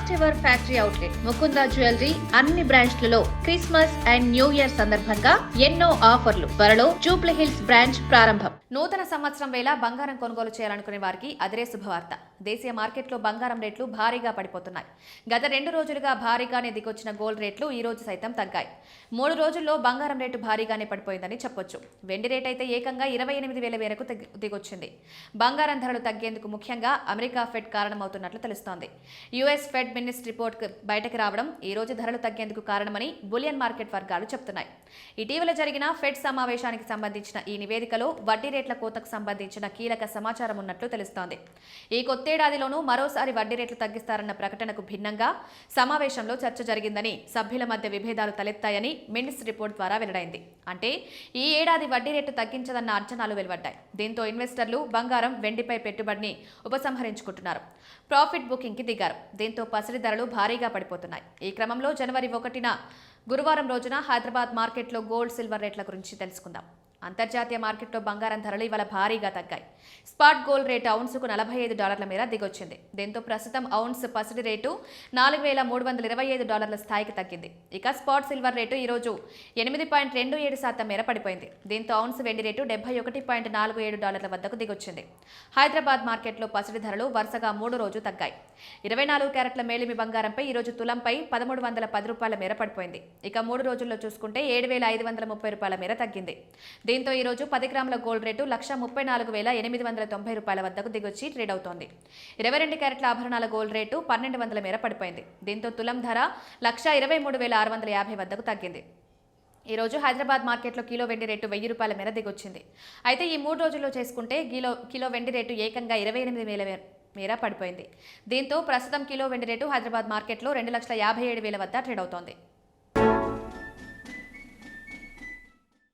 First ever factory outlet Mukunda jewellery అన్ని బ్రాంచ్లలో Christmas and new year సందర్భంగా ఎన్నో ఆఫర్లు. త్వరలో జూబ్లీ హిల్స్ బ్రాంచ్ ప్రారంభం. నూతన సంవత్సరం వేళ బంగారం కొనుగోలు చేయాలనుకునే వారికి అదిరే శుభవార్త. దేశీయ మార్కెట్లో బంగారం రేట్లు భారీగా పడిపోతున్నాయి. గత 2 రోజులుగా భారీగానే దిగొచ్చిన గోల్డ్ రేట్లు ఈ రోజు సైతం తగ్గాయి. 3 రోజుల్లో బంగారం రేటు భారీగానే పడిపోయిందని చెప్పొచ్చు. వెండి రేట్ అయితే ఏకంగా 28,000 మేరకు దిగొచ్చింది. బంగారం ధరలు తగ్గేందుకు ముఖ్యంగా అమెరికా ఫెడ్ కారణమవుతున్నట్లు తెలుస్తోంది. యుఎస్ ఫెడ్ మినిస్ట్రీ రిపోర్ట్ బయటకు రావడం ఈ రోజు ధరలు తగ్గేందుకు కారణమని బులియన్ మార్కెట్ వర్గాలు చెబుతున్నాయి. ఇటీవల జరిగిన ఫెడ్ సమావేశానికి సంబంధించిన ఈ నివేదికలో వడ్డీ రేట్ల కోతకు సంబంధించిన కీలక సమాచారం ఉన్నట్లు తెలుస్తోంది. ఈ కొత్తేడాదిలోనూ మరోసారి వడ్డీ రేట్లు తగ్గిస్తారన్న ప్రకటనకు భిన్నంగా సమావేశంలో చర్చ జరిగిందని, సభ్యుల మధ్య విభేదాలు తలెత్తాయని మినిస్ట్రీ రిపోర్ట్ ద్వారా వెల్లడైంది. అంటే ఈ ఏడాది వడ్డీ రేటు తగ్గించదన్న అంచనాలు వెలువడ్డాయి. దీంతో ఇన్వెస్టర్లు బంగారం, వెండిపై పెట్టుబడిని ఉపసంహరించుకుంటున్నారు. ప్రాఫిట్ బుకింగ్కి దిగారు. దీంతో పసిడి ధరలు భారీగా పడిపోతున్నాయి. ఈ క్రమంలో జనవరి 1న గురువారం రోజున హైదరాబాద్ మార్కెట్లో గోల్డ్, సిల్వర్ రేట్ల గురించి తెలుసుకుందాం. అంతర్జాతీయ మార్కెట్లో బంగారం ధరలు ఇవాళ భారీగా తగ్గాయి. స్పాట్ గోల్డ్ రేటు ఔన్సుకు $45 మేర దిగొచ్చింది. దీంతో ప్రస్తుతం ఔన్స్ పసిడి రేటు $4,325 స్థాయికి తగ్గింది. ఇక స్పాట్ సిల్వర్ రేటు ఈరోజు 8.27% మేర పడిపోయింది. దీంతో ఔన్స్ వెండి రేటు $71.47 వద్దకు దిగొచ్చింది. హైదరాబాద్ మార్కెట్లో పసిడి ధరలు వరుసగా 3 రోజులు తగ్గాయి. 24 క్యారెట్ల మేలిమి బంగారంపై ఈరోజు తులంపై $1,310 మేర పడిపోయింది. ఇక 3 రోజుల్లో చూసుకుంటే $7,530 మేర తగ్గింది. దీంతో ఈరోజు 10 గ్రాముల గోల్డ్ రేటు $134,890 వద్దకు దిగొచ్చి ట్రేడ్ అవుతోంది. 22 క్యారెట్ల ఆభరణాల గోల్డ్ రేటు 1,200 మేర పడిపోయింది. దీంతో తులం ధర $123,650 వద్దకు తగ్గింది. ఈ రోజు హైదరాబాద్ మార్కెట్లో కిలో వెండి రేటు $1,000 మేర దిగొచ్చింది. అయితే ఈ 3 రోజుల్లో చేసుకుంటే కిలో వెండి రేటు ఏకంగా 28,000 మేర పడిపోయింది. దీంతో ప్రస్తుతం కిలో వెండి రేటు హైదరాబాద్ మార్కెట్లో 2,57,000 వద్ద ట్రేడ్ అవుతోంది.